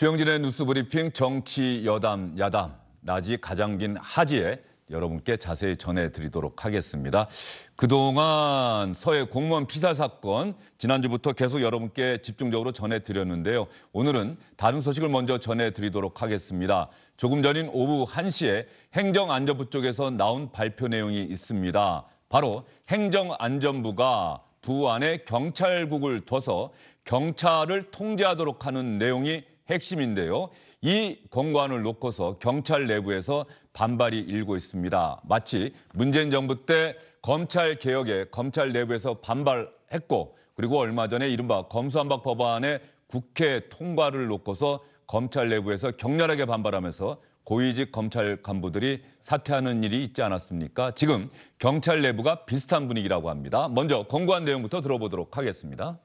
주영진의 뉴스브리핑 정치 여담 야담 낮이 가장 긴 하지에 여러분께 자세히 전해드리도록 하겠습니다. 그동안 서해 공무원 피살 사건 지난주부터 계속 여러분께 집중적으로 전해드렸는데요. 오늘은 다른 소식을 먼저 전해드리도록 하겠습니다. 조금 전인 오후 1시에 행정안전부 쪽에서 나온 발표 내용이 있습니다. 바로 행정안전부가 부 안에 경찰국을 둬서 경찰을 통제하도록 하는 내용이 핵심인데요. 이 권고안을 놓고서 경찰 내부에서 반발이 일고 있습니다. 마치 문재인 정부 때 검찰 개혁에 검찰 내부에서 반발했고, 그리고 얼마 전에 이른바 검수완박 법안의 국회 통과를 놓고서 검찰 내부에서 격렬하게 반발하면서 고위직 검찰 간부들이 사퇴하는 일이 있지 않았습니까? 지금 경찰 내부가 비슷한 분위기라고 합니다. 먼저 권고안 내용부터 들어보도록 하겠습니다.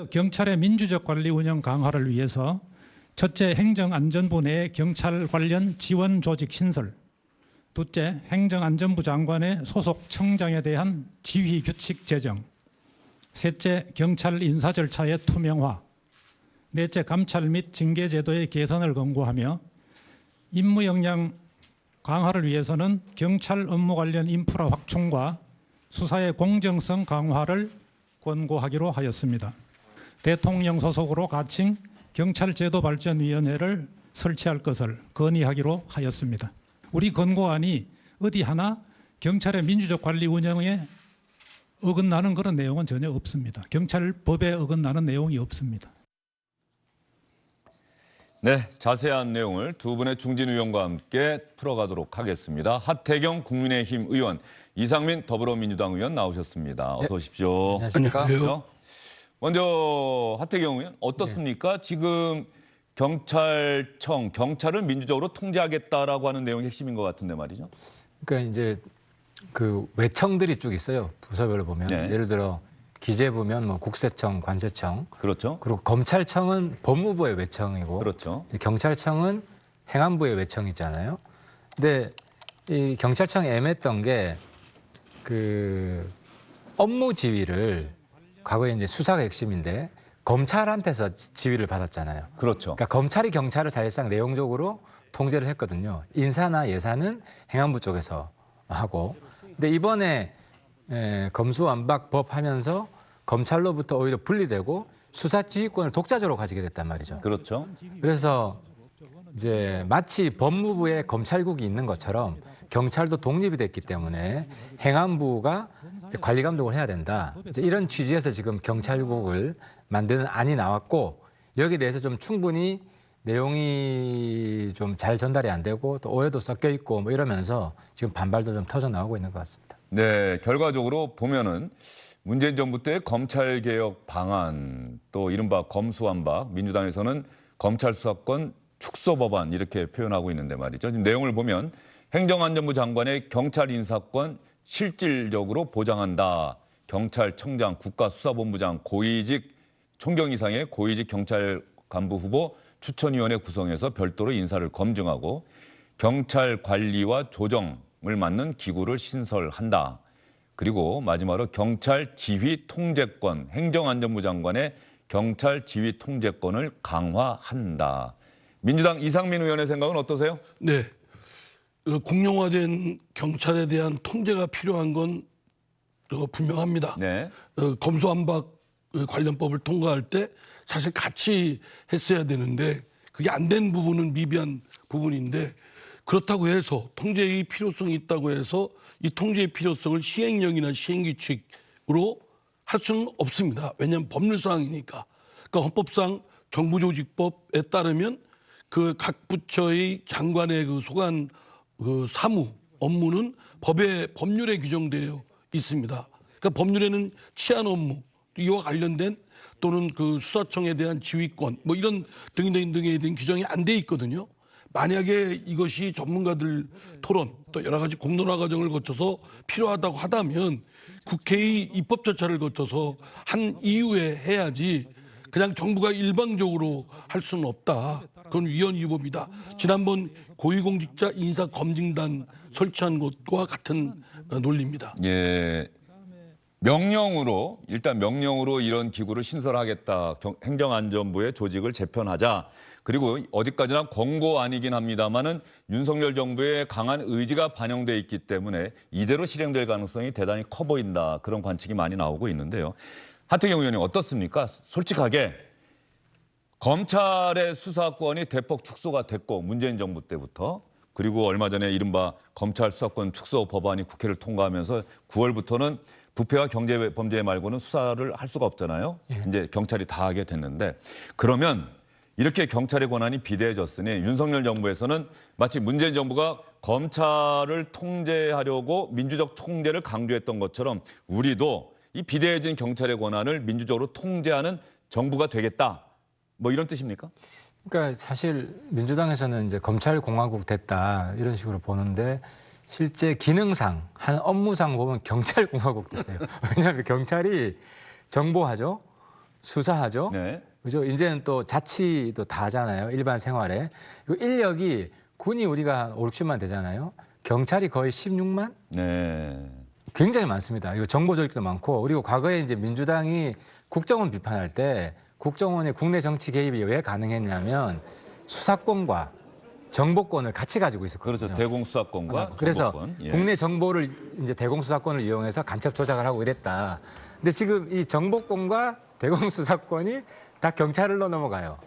경찰의 민주적 관리 운영 강화를 위해서 첫째, 행정안전부 내 경찰 관련 지원 조직 신설. 둘째, 행정안전부 장관의 소속 청장에 대한 지휘 규칙 제정. 셋째, 경찰 인사 절차의 투명화. 넷째, 감찰 및 징계 제도의 개선을 권고하며 임무 역량 강화를 위해서는 경찰 업무 관련 인프라 확충과 수사의 공정성 강화를 권고하기로 하였습니다. 대통령 소속으로 가칭 경찰제도발전위원회를 설치할 것을 건의하기로 하였습니다. 우리 권고안이 어디 하나 경찰의 민주적 관리 운영에 어긋나는 그런 내용은 전혀 없습니다. 경찰법에 어긋나는 내용이 없습니다. 네, 자세한 내용을 두 분의 중진 의원과 함께 풀어가도록 하겠습니다. 하태경 국민의힘 의원, 이상민 더불어민주당 의원 나오셨습니다. 어서 오십시오. 안녕하십니까. 먼저 하태경 의원 어떻습니까? 지금 경찰을 민주적으로 통제하겠다라고 하는 내용이 핵심인 것 같은데 말이죠. 그러니까 이제 그 외청들이 쭉 있어요. 부서별로 보면 네. 예를 들어 기재부면 뭐 국세청, 관세청, 그렇죠. 그리고 검찰청은 법무부의 외청이고, 그렇죠. 경찰청은 행안부의 외청이잖아요. 근데 이 경찰청이 애매했던 게 그 업무 지휘를 과거에 이제 수사가 핵심인데 검찰한테서 지휘를 받았잖아요. 그렇죠. 그러니까 검찰이 경찰을 사실상 내용적으로 통제를 했거든요. 인사나 예산은 행안부 쪽에서 하고. 근데 이번에 검수완박법 하면서 검찰로부터 오히려 분리되고 수사 지휘권을 독자적으로 가지게 됐단 말이죠. 그렇죠. 그래서 이제 마치 법무부에 검찰국이 있는 것처럼 경찰도 독립이 됐기 때문에 행안부가 관리 감독을 해야 된다. 이제 이런 취지에서 지금 경찰국을 만드는 안이 나왔고, 여기에 대해서 좀 충분히 내용이 좀 잘 전달이 안 되고 또 오해도 섞여 있고 뭐 이러면서 지금 반발도 좀 터져 나오고 있는 것 같습니다. 네, 결과적으로 보면은 문재인 정부 때 검찰개혁 방안, 또 이른바 검수완박, 민주당에서는 검찰 수사권 축소 법안 이렇게 표현하고 있는데 말이죠. 지금 내용을 보면 행정안전부 장관의 경찰 인사권 실질적으로 보장한다. 경찰청장, 국가수사본부장, 고위직 총경 이상의 고위직 경찰 간부 후보 추천위원회 구성해서 별도로 인사를 검증하고 경찰 관리와 조정을 맡는 기구를 신설한다. 그리고 마지막으로 경찰 지휘 통제권, 행정안전부 장관의 경찰 지휘 통제권을 강화한다. 민주당 이상민 의원의 생각은 어떠세요? 네. 공룡화된 경찰에 대한 통제가 필요한 건 분명합니다. 네. 검수완박 관련법을 통과할 때 사실 같이 했어야 되는데 그게 안 된 부분은 미비한 부분인데, 그렇다고 해서 통제의 필요성이 있다고 해서 이 통제의 필요성을 시행령이나 시행규칙으로 할 수는 없습니다. 왜냐하면 법률사항이니까. 그러니까 헌법상 정부조직법에 따르면 그 각 부처의 장관의 그 소관 그 사무 업무는 법률에 규정되어 있습니다. 그러니까 법률에는 치안 업무, 이와 관련된 또는 그 수사청에 대한 지휘권 뭐 이런 등등에 대한 규정이 안 돼 있거든요. 만약에 이것이 전문가들 토론 또 여러 가지 공론화 과정을 거쳐서 필요하다고 하다면 국회의 입법 절차를 거쳐서 한 이후에 해야지 그냥 정부가 일방적으로 할 수는 없다. 그건 위헌위법이다. 지난번 고위공직자 인사검증단 설치한 것과 같은 논리입니다. 예. 일단 명령으로 이런 기구를 신설하겠다. 행정안전부의 조직을 재편하자. 그리고 어디까지나 권고 아니긴 합니다만은 윤석열 정부의 강한 의지가 반영돼 있기 때문에 이대로 실행될 가능성이 대단히 커 보인다. 그런 관측이 많이 나오고 있는데요. 하태경 의원님 어떻습니까? 솔직하게 검찰의 수사권이 대폭 축소가 됐고 문재인 정부 때부터 그리고 얼마 전에 이른바 검찰 수사권 축소 법안이 국회를 통과하면서 9월부터는 부패와 경제 범죄 말고는 수사를 할 수가 없잖아요. 예. 이제 경찰이 다 하게 됐는데 그러면 이렇게 경찰의 권한이 비대해졌으니 윤석열 정부에서는 마치 문재인 정부가 검찰을 통제하려고 민주적 통제를 강조했던 것처럼 우리도 이 비대해진 경찰의 권한을 민주적으로 통제하는 정부가 되겠다. 뭐 이런 뜻입니까? 그러니까 사실 민주당에서는 이제 검찰공화국 됐다 이런 식으로 보는데 실제 기능상 한 업무상 보면 경찰공화국 됐어요. 왜냐하면 경찰이 정보하죠, 수사하죠. 네. 그죠? 이제는 또 자치도 다 하잖아요. 일반 생활에. 그리고 인력이 군이 우리가 5, 60만 되잖아요. 경찰이 거의 16만? 네. 굉장히 많습니다. 이거 정보 조직도 많고 그리고 과거에 이제 민주당이 국정원 비판할 때 국정원의 국내 정치 개입이 왜 가능했냐면 수사권과 정보권을 같이 가지고 있었거든요. 그렇죠. 대공수사권과 그래서 정보권. 예. 국내 정보를 이제 대공수사권을 이용해서 간첩 조작을 하고 이랬다. 근데 지금 이 정보권과 대공수사권이 다 경찰로 넘어가요.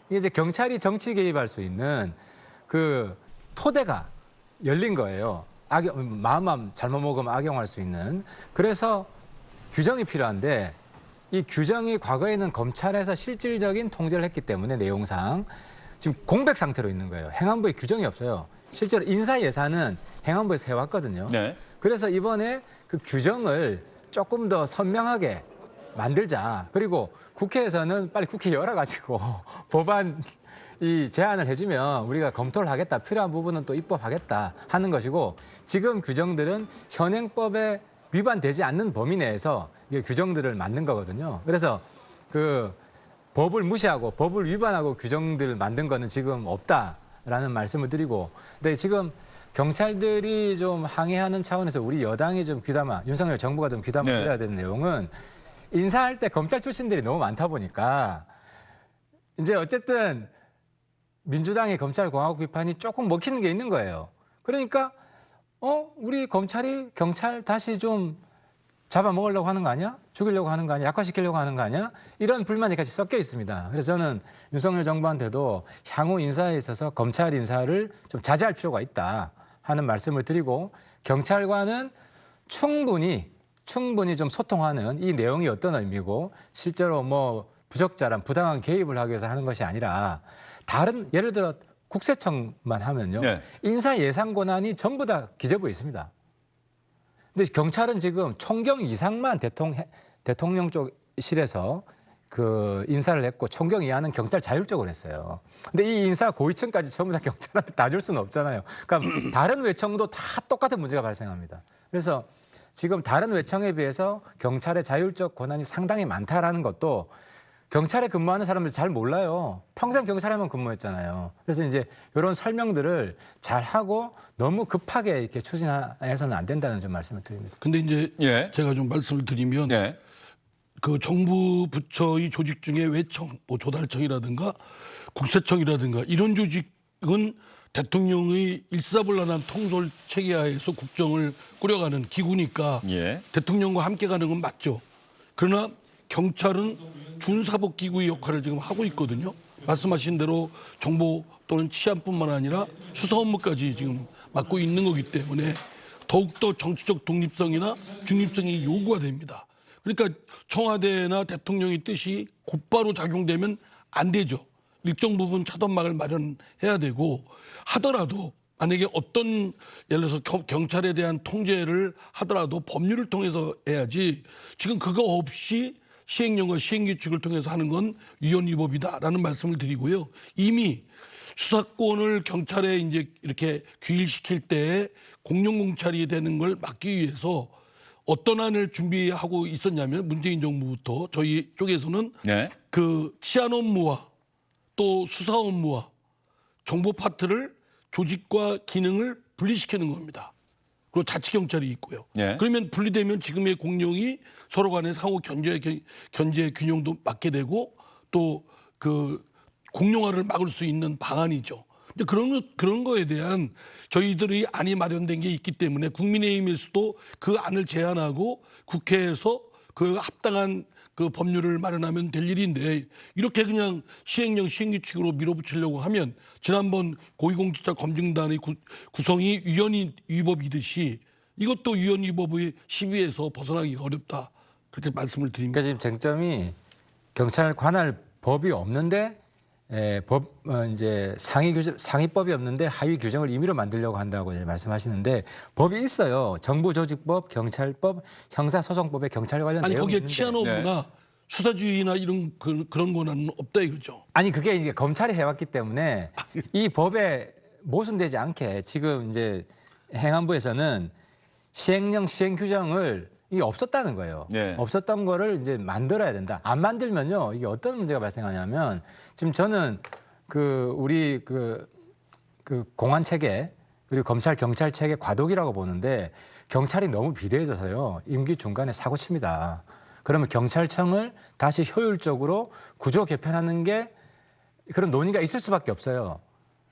이게 이제 경찰이 정치 개입할 수 있는 그 토대가 열린 거예요. 마음만 잘못 먹으면 악용할 수 있는. 그래서 규정이 필요한데 이 규정이 과거에는 검찰에서 실질적인 통제를 했기 때문에 내용상 지금 공백 상태로 있는 거예요. 행안부에 규정이 없어요. 실제로 인사 예산은 행안부에서 해왔거든요. 네. 그래서 이번에 그 규정을 조금 더 선명하게 만들자. 그리고 국회에서는 빨리 국회 열어가지고 법안 이 제안을 해주면 우리가 검토를 하겠다. 필요한 부분은 또 입법하겠다 하는 것이고 지금 규정들은 현행법에 위반되지 않는 범위 내에서 이게 규정들을 만든 거거든요. 그래서 그 법을 무시하고 법을 위반하고 규정들을 만든 거는 지금 없다라는 말씀을 드리고 근데 지금 경찰들이 좀 항의하는 차원에서 우리 여당이 좀 귀담아 윤석열 정부가 좀 귀담아 네. 들어야 되는 내용은 인사할 때 검찰 출신들이 너무 많다 보니까 이제 어쨌든 민주당의 검찰공화국 비판이 조금 먹히는 게 있는 거예요. 그러니까 우리 검찰이 경찰 다시 좀 잡아먹으려고 하는 거 아니야? 죽이려고 하는 거 아니야? 약화시키려고 하는 거 아니야? 이런 불만이 같이 섞여 있습니다. 그래서 저는 윤석열 정부한테도 향후 인사에 있어서 검찰 인사를 좀 자제할 필요가 있다 하는 말씀을 드리고 경찰과는 충분히 좀 소통하는 이 내용이 어떤 의미고 실제로 뭐 부적절한 부당한 개입을 하기 위해서 하는 것이 아니라 다른 예를 들어 국세청만 하면요. 네. 인사 예산 권한이 전부 다 기재부에 있습니다. 근데 경찰은 지금 총경 이상만 대통령 쪽실에서 그 인사를 했고 총경 이하는 경찰 자율적으로 했어요. 근데 이 인사 고위층까지 전부 다 경찰한테 다 줄 수는 없잖아요. 그러니까 다른 외청도 다 똑같은 문제가 발생합니다. 그래서 지금 다른 외청에 비해서 경찰의 자율적 권한이 상당히 많다라는 것도 경찰에 근무하는 사람들 잘 몰라요. 평생 경찰에만 근무했잖아요. 그래서 이제 이런 설명들을 잘 하고 너무 급하게 이렇게 추진해서는 안 된다는 좀 말씀을 드립니다. 근데 이제 예. 제가 좀 말씀을 드리면 네. 그 정부 부처의 조직 중에 외청, 뭐 조달청이라든가 국세청이라든가 이런 조직은 대통령의 일사불란한 통솔 체계하에서 국정을 꾸려가는 기구니까 예. 대통령과 함께 가는 건 맞죠. 그러나 경찰은 준사법 기구의 역할을 지금 하고 있거든요. 말씀하신 대로 정보 또는 치안뿐만 아니라 수사 업무까지 지금 맡고 있는 거기 때문에 더욱더 정치적 독립성이나 중립성이 요구가 됩니다. 그러니까 청와대나 대통령의 뜻이 곧바로 작용되면 안 되죠. 일정 부분 차단막을 마련해야 되고 하더라도 만약에 어떤 예를 들어서 경찰에 대한 통제를 하더라도 법률을 통해서 해야지 지금 그거 없이 시행령과 시행규칙을 통해서 하는 건 위헌위법이다라는 말씀을 드리고요. 이미 수사권을 경찰에 이제 이렇게 귀일시킬 때 공룡공찰이 되는 걸 막기 위해서 어떤 안을 준비하고 있었냐면 문재인 정부부터 저희 쪽에서는 네. 그 치안 업무와 또 수사 업무와 정보 파트를 조직과 기능을 분리시키는 겁니다. 그리고 자치경찰이 있고요. 예. 그러면 분리되면 지금의 공룡이 서로 간에 상호 견제 균형도 맞게 되고 또 그 공룡화를 막을 수 있는 방안이죠. 근데 그런 거에 대한 저희들이 안이 마련된 게 있기 때문에 국민의힘에서도 그 안을 제안하고 국회에서 그 합당한 그 법률을 마련하면 될 일인데 이렇게 그냥 시행령 시행규칙으로 밀어붙이려고 하면 지난번 고위공직자 검증단의 구성이 위헌위법이듯이 이것도 위헌위법의 시비에서 벗어나기가 어렵다 그렇게 말씀을 드립니다. 그러니까 지금 쟁점이 경찰 관할 법이 없는데 이제 상위법이 없는데 하위 규정을 임의로 만들려고 한다고 이제 말씀하시는데 법이 있어요. 정부조직법, 경찰법, 형사소송법에 경찰 관련 아니 내용이 거기에 있는데 치안 업무나 수사주의나 이런 그런 권한은 없다 이거죠. 아니 그게 이제 검찰이 해왔기 때문에 이 법에 모순되지 않게 지금 이제 행안부에서는 시행령 시행 규정을 이게 없었다는 거예요. 네. 없었던 거를 이제 만들어야 된다. 안 만들면요 이게 어떤 문제가 발생하냐면 지금 저는 우리 공안 체계 그리고 검찰 경찰 체계 과도기라고 보는데 경찰이 너무 비대해져서요 임기 중간에 사고 칩니다. 그러면 경찰청을 다시 효율적으로 구조 개편하는 게 그런 논의가 있을 수밖에 없어요.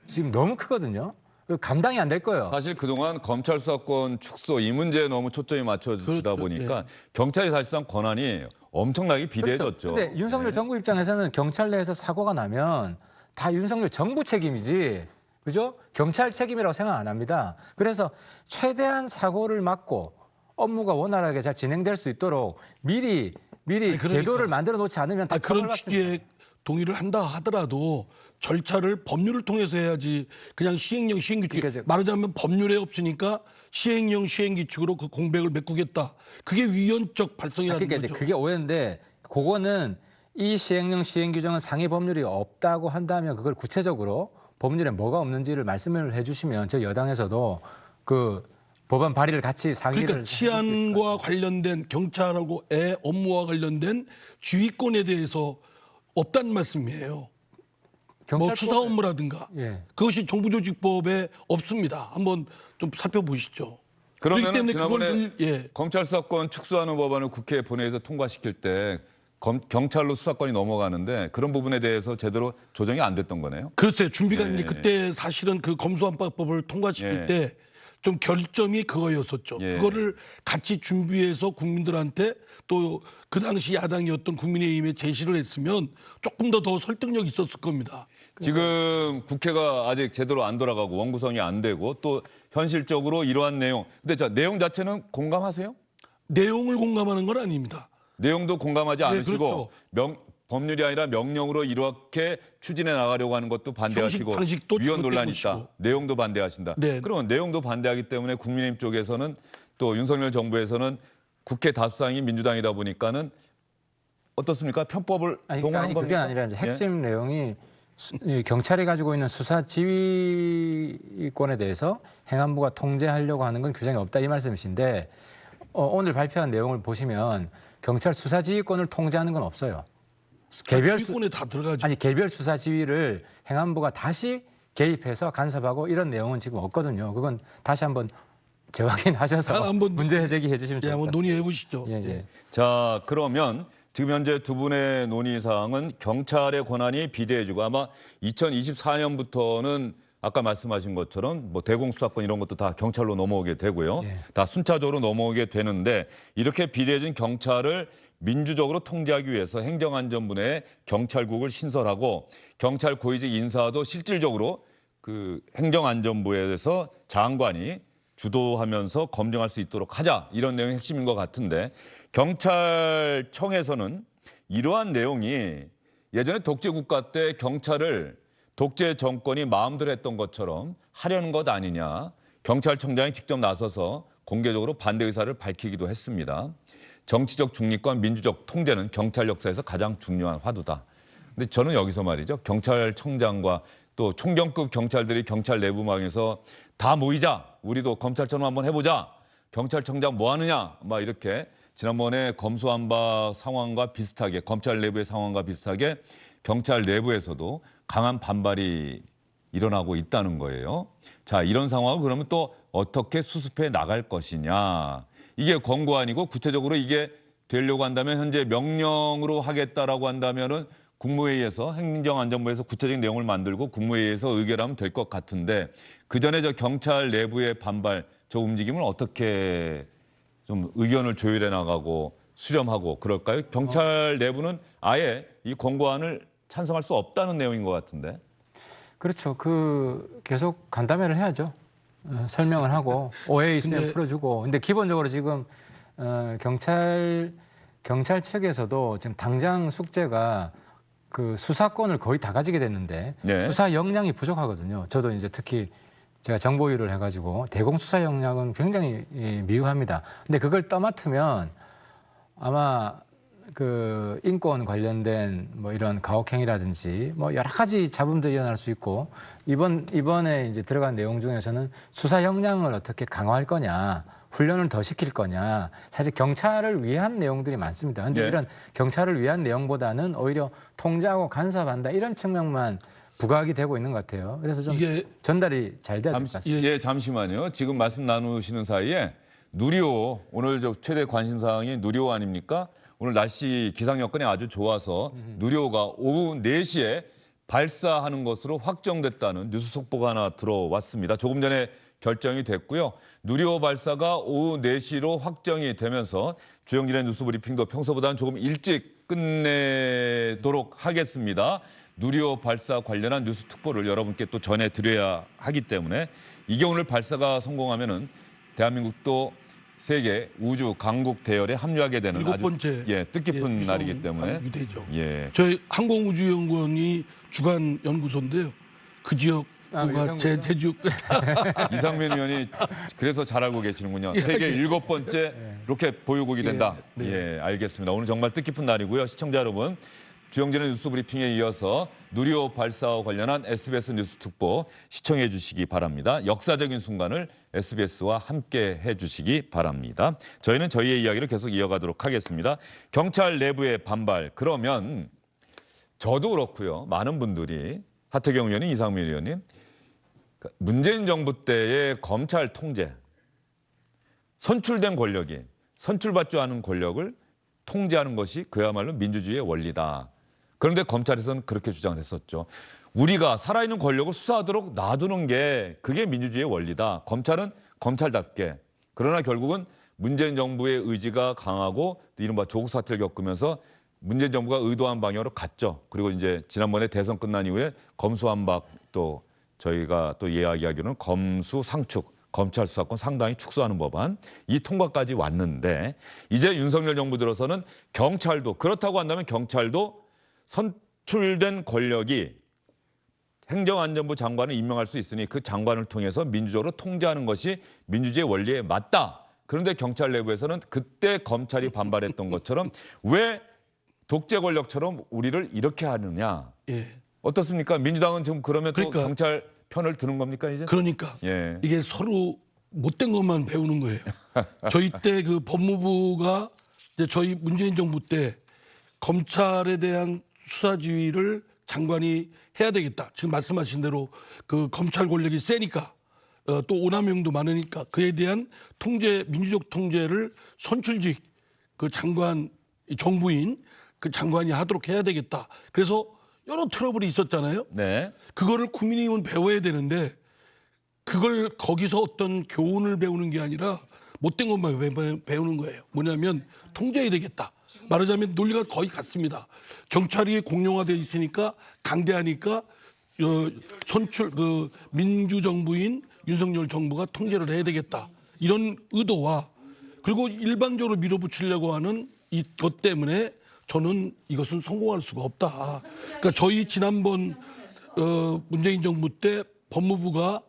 지금 너무 크거든요. 감당이 안 될 거예요. 사실 그동안 검찰 수사권 축소 이 문제에 너무 초점이 맞춰지다 그렇죠. 보니까 예. 경찰이 사실상 권한이 엄청나게 비대해졌죠. 그런데 윤석열 정부 입장에서는 경찰 내에서 사고가 나면 다 윤석열 정부 책임이지, 그죠? 경찰 책임이라고 생각 안 합니다. 그래서 최대한 사고를 막고 업무가 원활하게 잘 진행될 수 있도록 미리 그러니까. 제도를 만들어 놓지 않으면 다 그런 처벌받습니다. 취지에 동의를 한다 하더라도 절차를 법률을 통해서 해야지 그냥 시행령 시행규칙 그러니까 말하자면 법률에 없으니까 시행령 시행규칙으로 그 공백을 메꾸겠다. 그게 위헌적 발성이라는 그러니까 이제 거죠. 그게 오해인데 그거는 이 시행령 시행 규정은 상위 법률이 없다고 한다면 그걸 구체적으로 법률에 뭐가 없는지를 말씀을 해주시면 저희 여당에서도 그 법안 발의를 같이 상의를 그러니까 치안과 관련된 경찰하고의 업무와 관련된 주의권에 대해서 없다는 말씀이에요. 뭐 수사 업무라든가 예. 그것이 정부조직법에 없습니다. 한번 좀 살펴보시죠. 그렇기 그러면 때문에 지난번에 그걸 검찰 수사권 축소하는 법안을 국회에 본회의에서 통과시킬 때 경찰로 수사권이 넘어가는데 그런 부분에 대해서 제대로 조정이 안 됐던 거네요. 글쎄 준비가 예. 그때 사실은 그 검수완박법을 통과시킬 예. 때 좀 결점이 그거였었죠. 예. 그거를 같이 준비해서 국민들한테 또 그 당시 야당이었던 국민의힘에 제시를 했으면 조금 더 설득력이 있었을 겁니다. 지금 국회가 아직 제대로 안 돌아가고 원구성이 안 되고 또 현실적으로 이러한 내용. 근데 내용 자체는 공감하세요? 내용을 공감하는 건 아닙니다. 내용도 공감하지 않으시고 그렇죠. 법률이 아니라 명령으로 이렇게 추진해 나가려고 하는 것도 반대하시고 방식도 위헌 논란이 잘못된 있다. 것이고. 내용도 반대하신다. 네. 그러면 내용도 반대하기 때문에 국민의힘 쪽에서는 또 윤석열 정부에서는 국회 다수당이 민주당이다 보니까는 어떻습니까? 편법을 아니 동원한 그게 겁니까? 아니라 이제 핵심 내용이 이 경찰이 가지고 있는 수사 지휘권에 대해서 행안부가 통제하려고 하는 건 규정이 없다 이 말씀이신데 오늘 발표한 내용을 보시면 경찰 수사 지휘권을 통제하는 건 없어요. 주의권에 다 들어가죠. 개별 수사 지휘를 행안부가 다시 개입해서 간섭하고 이런 내용은 지금 없거든요. 그건 다시 한번 재확인하셔서 한번 문제 제기해 주시면 예, 좋을 것 한번 같습니다. 논의해 보시죠. 예, 예. 자, 그러면 지금 현재 두 분의 논의 사항은 경찰의 권한이 비대해지고 아마 2024년부터는 아까 말씀하신 것처럼 뭐 대공수사권 이런 것도 다 경찰로 넘어오게 되고요. 예. 다 순차적으로 넘어오게 되는데 이렇게 비대해진 경찰을 민주적으로 통제하기 위해서 행정안전부에 경찰국을 신설하고 경찰 고위직 인사도 실질적으로 그 행정안전부에서 장관이 주도하면서 검증할 수 있도록 하자 이런 내용이 핵심인 것 같은데 경찰청에서는 이러한 내용이 예전에 독재국가 때 경찰을 독재 정권이 마음대로 했던 것처럼 하려는 것 아니냐 경찰청장이 직접 나서서 공개적으로 반대 의사를 밝히기도 했습니다. 정치적 중립과 민주적 통제는 경찰 역사에서 가장 중요한 화두다. 근데 저는 여기서 말이죠. 경찰청장과 또 총경급 경찰들이 경찰 내부망에서 다 모이자. 우리도 검찰처럼 한번 해보자. 경찰청장 뭐 하느냐. 막 이렇게 지난번에 검수완박 상황과 비슷하게 검찰 내부의 상황과 비슷하게 경찰 내부에서도 강한 반발이 일어나고 있다는 거예요. 자, 이런 상황을 그러면 또 어떻게 수습해 나갈 것이냐. 이게 권고안이고 구체적으로 이게 되려고 한다면 현재 명령으로 하겠다라고 한다면은 국무회의에서 행정안전부에서 구체적인 내용을 만들고 국무회의에서 의결하면 될 것 같은데 그 전에 저 경찰 내부의 반발 저 움직임을 어떻게 좀 의견을 조율해 나가고 수렴하고 그럴까요? 경찰 내부는 아예 이 권고안을 찬성할 수 없다는 내용인 것 같은데. 그렇죠. 계속 간담회를 해야죠. 설명을 하고 오해 있으면 풀어주고. 근데 기본적으로 지금 경찰 측에서도 지금 당장 숙제가 그 수사권을 거의 다 가지게 됐는데 네. 수사 역량이 부족하거든요. 저도 이제 특히 제가 정보위를 해가지고 대공 수사 역량은 굉장히 미흡합니다. 근데 그걸 떠맡으면 아마 그 인권 관련된 뭐 이런 가혹행위라든지 뭐 여러 가지 잡음들이 일어날 수 있고 이번에 이제 들어간 내용 중에서는 수사 역량을 어떻게 강화할 거냐, 훈련을 더 시킬 거냐, 사실 경찰을 위한 내용들이 많습니다. 근데 네. 이런 경찰을 위한 내용보다는 오히려 통제하고 간섭한다 이런 측면만 부각이 되고 있는 것 같아요. 그래서 좀 이게 전달이 잘 돼야 될 것 같습니다. 예, 잠시만요. 지금 말씀 나누시는 사이에 누리호 오늘 저 최대 관심 사항이 누리호 아닙니까? 오늘 날씨 기상 여건이 아주 좋아서 누리호가 오후 4시에 발사하는 것으로 확정됐다는 뉴스 속보가 하나 들어왔습니다. 조금 전에 결정이 됐고요. 누리호 발사가 오후 4시로 확정이 되면서 주영진의 뉴스 브리핑도 평소보다는 조금 일찍 끝내도록 하겠습니다. 누리호 발사 관련한 뉴스 특보를 여러분께 또 전해드려야 하기 때문에 이게 오늘 발사가 성공하면은 대한민국도 세계 우주 강국 대열에 합류하게 되는 일곱 아주 번째 뜻깊은 위성 날이기 때문에 유대죠. 예. 저희 항공우주연구원이 주관 연구소인데요. 그 지역구가 제 지역. 이상민 의원이 그래서 잘 알고 계시는군요. 세계 7번째 로켓 보유국이 된다. 네. 예, 알겠습니다. 오늘 정말 뜻깊은 날이고요. 시청자 여러분, 주영진의 뉴스 브리핑에 이어서 누리호 발사와 관련한 SBS 뉴스 특보 시청해 주시기 바랍니다. 역사적인 순간을 SBS와 함께 해주시기 바랍니다. 저희는 저희의 이야기를 계속 이어가도록 하겠습니다. 경찰 내부의 반발, 그러면 저도 그렇고요. 많은 분들이 하태경 의원님, 이상민 의원님, 문재인 정부 때의 검찰 통제, 선출된 권력이 선출받지 않은 권력을 통제하는 것이 그야말로 민주주의의 원리다. 그런데 검찰에서는 그렇게 주장을 했었죠. 우리가 살아있는 권력을 수사하도록 놔두는 게 그게 민주주의의 원리다. 검찰은 검찰답게. 그러나 결국은 문재인 정부의 의지가 강하고 이른바 조국 사태를 겪으면서 문재인 정부가 의도한 방향으로 갔죠. 그리고 이제 지난번에 대선 끝난 이후에 검수완박 또 저희가 또 이야기하기로는 검수상축, 검찰 수사권 상당히 축소하는 법안 이 통과까지 왔는데 이제 윤석열 정부 들어서는 경찰도 그렇다고 한다면 경찰도 선출된 권력이 행정안전부 장관을 임명할 수 있으니 그 장관을 통해서 민주적으로 통제하는 것이 민주주의 원리에 맞다. 그런데 경찰 내부에서는 그때 검찰이 반발했던 것처럼 왜 독재 권력처럼 우리를 이렇게 하느냐. 예. 어떻습니까? 민주당은 지금 그러면 또 그러니까. 경찰 편을 드는 겁니까 이제? 그러니까 예. 이게 서로 못된 것만 배우는 거예요. 저희 때 그 법무부가 이제 저희 문재인 정부 때 검찰에 대한 수사 지휘를 장관이 해야 되겠다. 지금 말씀하신 대로 그 검찰 권력이 세니까 또 오남용도 많으니까 그에 대한 통제, 민주적 통제를 선출직 그 장관, 정부인 그 장관이 하도록 해야 되겠다. 그래서 여러 트러블이 있었잖아요. 네. 그거를 국민의힘은 배워야 되는데 그걸 거기서 어떤 교훈을 배우는 게 아니라 못된 것만 배우는 거예요. 뭐냐면 통제해야 되겠다. 말하자면 논리가 거의 같습니다. 경찰이 공룡화되어 있으니까 강대하니까 선출 그 민주정부인 윤석열 정부가 통제를 해야 되겠다. 이런 의도와 그리고 일방적으로 밀어붙이려고 하는 이것 때문에 저는 이것은 성공할 수가 없다. 그러니까 저희 지난번 문재인 정부 때 법무부가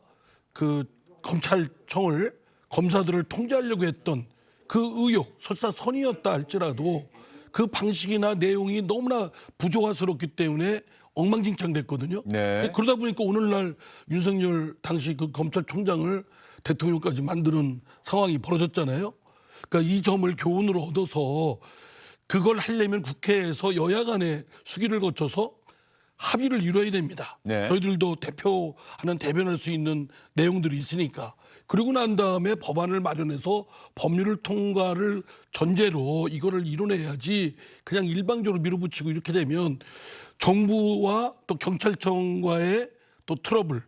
그 검찰청을 검사들을 통제하려고 했던 그 의혹, 설사 선의였다 할지라도 그 방식이나 내용이 너무나 부조화스럽기 때문에 엉망진창됐거든요. 네. 그러다 보니까 오늘날 윤석열 당시 그 검찰총장을 대통령까지 만드는 상황이 벌어졌잖아요. 그러니까 이 점을 교훈으로 얻어서 그걸 하려면 국회에서 여야 간의 수기를 거쳐서 합의를 이뤄야 됩니다. 네. 저희들도 대변할 수 있는 내용들이 있으니까. 그러고 난 다음에 법안을 마련해서 법률을 통과를 전제로 이거를 이뤄내야지 그냥 일방적으로 밀어붙이고 이렇게 되면 정부와 또 경찰청과의 또 트러블,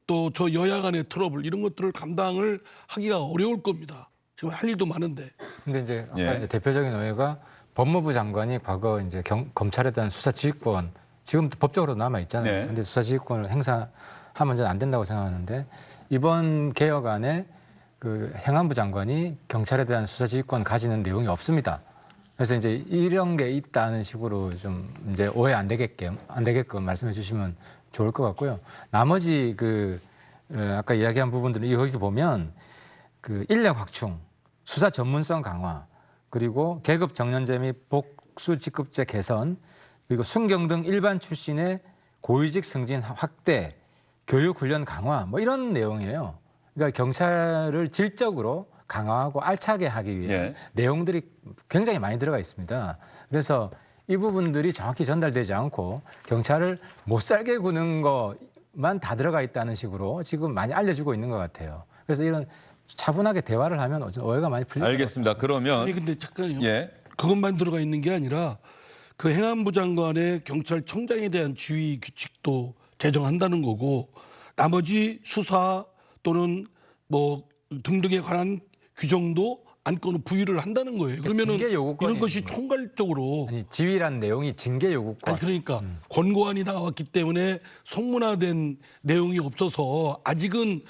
또 저 여야 간의 트러블 이런 것들을 감당을 하기가 어려울 겁니다. 지금 할 일도 많은데. 근데 이제 아까 예. 이제 대표적인 오해가 법무부 장관이 과거 이제 검찰에 대한 수사 지휘권 지금 법적으로 남아 있잖아요. 네. 근데 수사 지휘권을 행사하면 저는 안 된다고 생각하는데 이번 개혁안에 그 행안부 장관이 경찰에 대한 수사 지휘권 가지는 내용이 없습니다. 그래서 이제 이런 게 있다는 식으로 좀 이제 오해 안 되게끔 말씀해 주시면 좋을 것 같고요. 나머지 그 아까 이야기한 부분들은 여기 보면 그 인력 확충, 수사 전문성 강화, 그리고 계급 정년제 및 복수 직급제 개선, 그리고 순경 등 일반 출신의 고위직 승진 확대, 교육 훈련 강화 뭐 이런 내용이에요. 그러니까 경찰을 질적으로 강화하고 알차게 하기 위해 예. 내용들이 굉장히 많이 들어가 있습니다. 그래서 이 부분들이 정확히 전달되지 않고 경찰을 못 살게 구는 것만 다 들어가 있다는 식으로 지금 많이 알려주고 있는 것 같아요. 그래서 이런 차분하게 대화를 하면 오해가 많이 풀릴 것 같아요. 알겠습니다. 그러면 아니 근데 잠깐요. 예. 그것만 들어가 있는 게 아니라 그 행안부 장관의 경찰청장에 대한 지휘 규칙도 제정한다는 거고 나머지 수사 또는 뭐 등등에 관한 규정도 안건을 부여를 한다는 거예요. 그러면은 징계 요구권이 이런 것이 총괄적으로 아니 지휘란 내용이 징계 요구권. 아니 그러니까 권고안이 나왔기 때문에 성문화된 내용이 없어서 아직은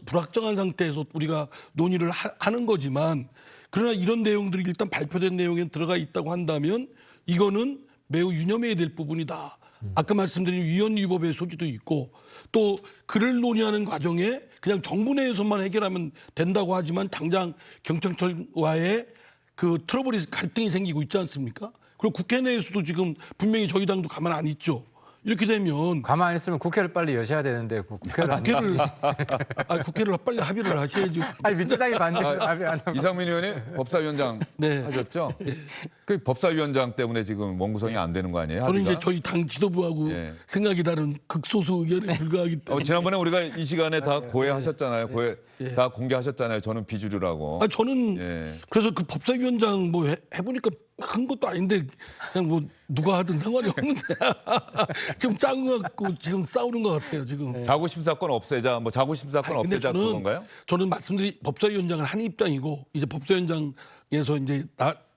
불확정한 상태에서 우리가 논의를 하는 거지만 그러나 이런 내용들이 일단 발표된 내용에 들어가 있다고 한다면 이거는 매우 유념해야 될 부분이다. 아까 말씀드린 위헌위법의 소지도 있고 또 그를 논의하는 과정에 그냥 정부 내에서만 해결하면 된다고 하지만 당장 경찰청과의 그 트러블이 갈등이 생기고 있지 않습니까? 그리고 국회 내에서도 지금 분명히 저희 당도 가만 안 있죠. 이렇게 되면 가만히 있으면 국회를 빨리 여셔야 되는데 국회를 안 국회를 빨리 합의를 하셔야지. 아니 민주당이 반대를 안 하고. 이상민 의원이 법사위원장 네. 하셨죠? 그 법사위원장 때문에 지금 원구성이 안 되는 거 아니에요? 저는 이제 합의가? 저희 당 지도부하고 예. 생각이 다른 극소수 의견에 불과하기 때문에. 지난번에 우리가 이 시간에 다 고해하셨잖아요. 고해 예. 다 공개하셨잖아요. 저는 비주류라고. 저는 예. 그래서 그 법사위원장 뭐 해보니까 큰 것도 아닌데 그냥 뭐 누가 하든 상관이 없는데 지금 짠 갖고 지금 싸우는 것 같아요 지금. 자구심사권 없애자, 뭐 자구심사권 근데 없애자 그건가요? 저는 말씀드린 법사위원장을 한 입장이고 이제 법사위원장에서 이제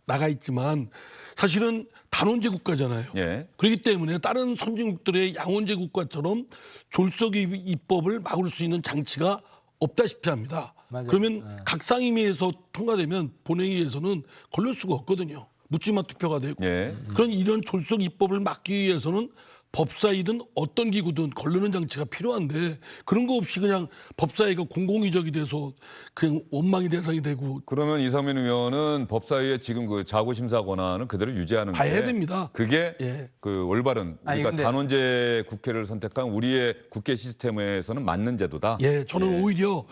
나가 있지만 사실은 단원제 국가잖아요. 예. 그렇기 때문에 다른 선진국들의 양원제 국가처럼 졸속 입법을 막을 수 있는 장치가 없다시피 합니다. 맞아요. 그러면 각 상임위에서 통과되면 본회의에서는 걸릴 수가 없거든요. 묻지마 투표가 되고. 예. 그런 이런 졸속 입법을 막기 위해서는 법사위든 어떤 기구든 걸르는 장치가 필요한데 그런 거 없이 그냥 법사위가 공공의적이 돼서 그냥 원망의 대상이 되고 그러면 이상민 의원은 법사위의 지금 그 자구심사 권한은 그대로 유지하는 게 봐야 됩니다. 그게 예. 그 올바른 아니, 우리가 근데- 단원제 국회를 선택한 우리의 국회 시스템에서는 맞는 제도다. 예, 저는 오히려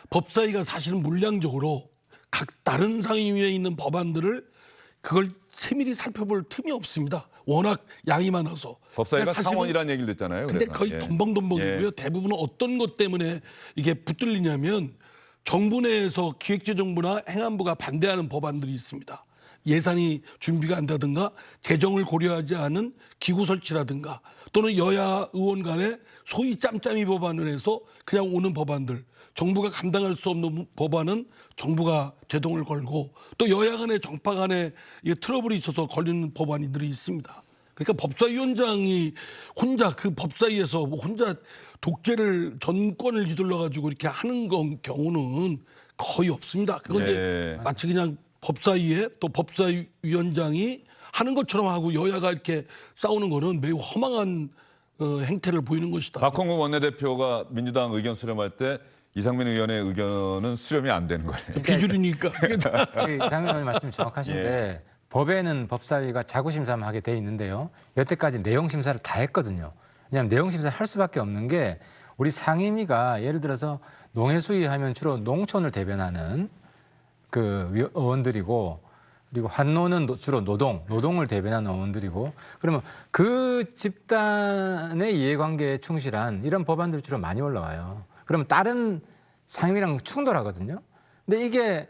법사위가 사실은 물량적으로 각 다른 상임위에 있는 법안들을 그걸 세밀히 살펴볼 틈이 없습니다. 워낙 양이 많아서. 법사위가 근데 사실은 상원이라는 얘기를 듣잖아요. 근데 그래서. 거의 예. 덤벙덤벙이고요. 예. 대부분은 어떤 것 때문에 이게 붙들리냐면 정부 내에서 기획재정부나 행안부가 반대하는 법안들이 있습니다. 예산이 준비가 안 된다든가 재정을 고려하지 않은 기구 설치라든가 또는 여야 의원 간에 소위 짬짬이 법안을 해서 그냥 오는 법안들 정부가 감당할 수 없는 법안은 정부가 제동을 걸고 또 여야 간의 정파 간에 이게 트러블이 있어서 걸리는 법안들이 있습니다. 그러니까 법사위원장이 혼자 그 법사위에서 뭐 혼자 독재를 전권을 휘둘러 가지고 이렇게 하는 경우는 거의 없습니다. 그건 이제 예. 마치 그냥 법사위에 또 법사위원장이 하는 것처럼 하고 여야가 이렇게 싸우는 거는 매우 허망한 행태를 보이는 것이다. 박홍근 원내대표가 민주당 의견 수렴할 때 이상민 의원의 의견은 수렴이 안 되는 거예요. 비주류니까. 장관 의원님 말씀이 정확하신데 법에는 법사위가 자구심사만 하게 돼 있는데요. 여태까지 내용심사를 다 했거든요. 왜냐하면 내용심사를 할 수밖에 없는 게 우리 상임위가 예를 들어서 농해수위하면 주로 농촌을 대변하는 그 의원들이고 그리고 환노는 주로 노동을 대변하는 어원들이고 그러면 그 집단의 이해관계에 충실한 이런 법안들이 주로 많이 올라와요. 그러면 다른 상임위랑 충돌하거든요. 근데 이게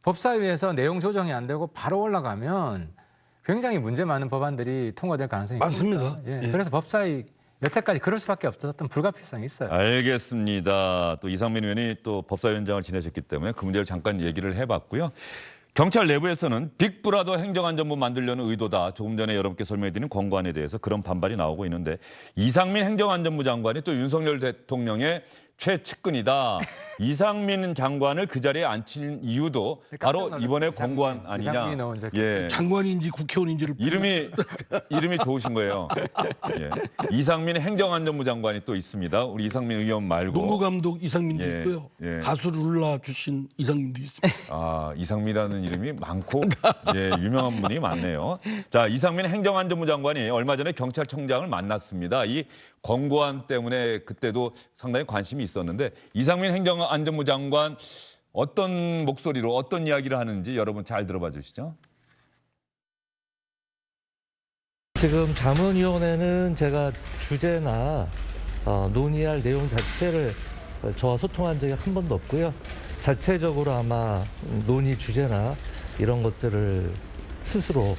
법사위에서 내용 조정이 안 되고 바로 올라가면 굉장히 문제 많은 법안들이 통과될 가능성이 많습니다. 예. 예. 그래서 법사위 여태까지 그럴 수밖에 없었던 불가피성이 있어요. 알겠습니다. 또 이상민 의원이 또 법사위원장을 지내셨기 때문에 그 문제를 잠깐 얘기를 해봤고요. 경찰 내부에서는 빅브라더 행정안전부 만들려는 의도다. 조금 전에 여러분께 설명해드린 권고안에 대해서 그런 반발이 나오고 있는데 이상민 행정안전부 장관이 또 윤석열 대통령의 최측근이다. 이상민 장관을 그 자리에 앉힌 이유도 바로 이번에 권고안 아니냐. 이상민이 넣은 예. 장관인지 국회의원인지를 이름이 좋으신 거예요. 예. 이상민 행정안전부 장관이 또 있습니다. 우리 이상민 의원 말고. 농구 감독 이상민도 예, 있고요. 예. 가수 룰라 출신 이상민도 있습니다. 아, 이상민이라는 이름이 많고 예, 유명한 분이 많네요. 자, 이상민 행정안전부 장관이 얼마 전에 경찰청장을 만났습니다. 이 권고안 때문에 그때도 상당히 관심이 있었는데 이상민 행정안전부 장관 어떤 목소리로 어떤 이야기를 하는지 여러분 잘 들어봐 주시죠. 지금 자문위원회는 제가 주제나 논의할 내용 자체를 저와 소통한 적이 한 번도 없고요. 자체적으로 아마 논의 주제나 이런 것들을 스스로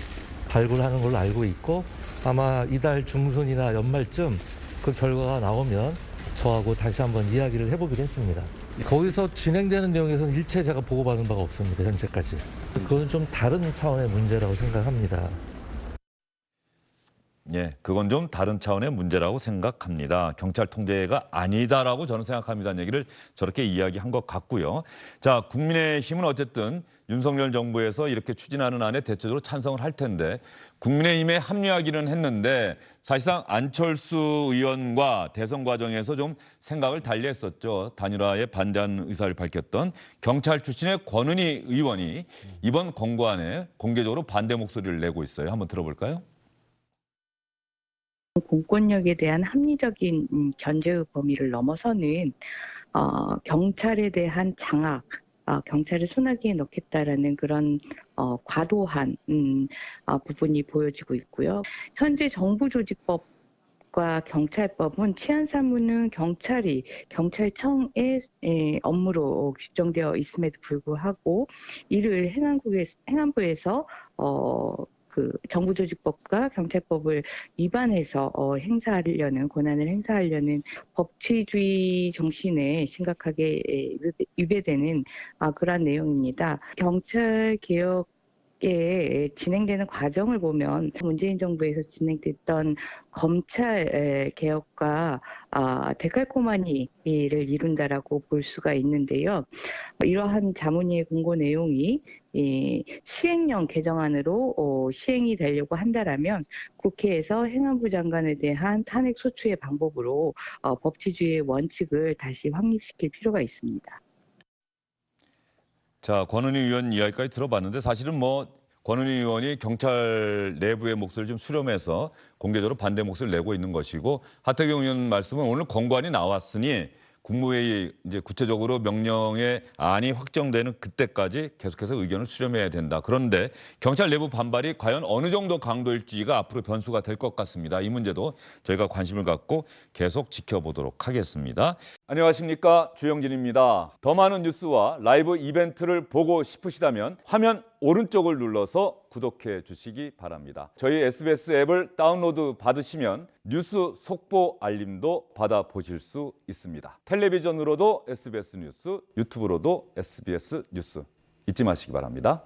발굴하는 걸로 알고 있고 아마 이달 중순이나 연말쯤 그 결과가 나오면 저하고 다시 한번 이야기를 해보기로 했습니다. 거기서 진행되는 내용에서는 일체 제가 보고받은 바가 없습니다. 현재까지. 그건 좀 다른 차원의 문제라고 생각합니다. 예, 그건 좀 다른 차원의 문제라고 생각합니다. 경찰 통제가 아니다라고 저는 생각합니다는 얘기를 저렇게 이야기한 것 같고요. 자, 국민의힘은 어쨌든 윤석열 정부에서 이렇게 추진하는 안에 대체적으로 찬성을 할 텐데 국민의힘에 합류하기는 했는데 사실상 안철수 의원과 대선 과정에서 좀 생각을 달리했었죠. 단일화에 반대하는 의사를 밝혔던 경찰 출신의 권은희 의원이 이번 권고안에 공개적으로 반대 목소리를 내고 있어요. 한번 들어볼까요? 공권력에 대한 합리적인 견제의 범위를 넘어서는 경찰에 대한 장악, 경찰을 소나기에 넣겠다라는 그런 과도한 부분이 보여지고 있고요. 현재 정부조직법과 경찰법은 치안사무는 경찰청의 업무로 규정되어 있음에도 불구하고 이를 행안부에서 그 정부조직법과 경찰법을 위반해서 권한을 행사하려는 법치주의 정신에 심각하게 위배되는 그러한 내용입니다. 경찰 개혁에 진행되는 과정을 보면 문재인 정부에서 진행됐던 검찰 개혁과 데칼코마니를 이룬다라고 볼 수가 있는데요. 이러한 자문위의 공고 내용이 시행령 개정안으로 시행이 되려고 한다라면 국회에서 행안부 장관에 대한 탄핵 소추의 방법으로 법치주의의 원칙을 다시 확립시킬 필요가 있습니다. 자, 권은희 의원 이야기까지 들어봤는데 사실은 권은희 의원이 경찰 내부의 목소리를 좀 수렴해서 공개적으로 반대 목소리를 내고 있는 것이고 하태경 의원 말씀은 오늘 권고안이 나왔으니 국무회의 이제 구체적으로 명령의 안이 확정되는 그때까지 계속해서 의견을 수렴해야 된다. 그런데 경찰 내부 반발이 과연 어느 정도 강도일지가 앞으로 변수가 될 것 같습니다. 이 문제도 저희가 관심을 갖고 계속 지켜보도록 하겠습니다. 안녕하십니까, 주영진입니다. 더 많은 뉴스와 라이브 이벤트를 보고 싶으시다면 화면 오른쪽을 눌러서 구독해 주시기 바랍니다. 저희 SBS 앱을 다운로드 받으시면 뉴스 속보 알림도 받아보실 수 있습니다. 텔레비전으로도 SBS 뉴스, 유튜브로도 SBS 뉴스 잊지 마시기 바랍니다.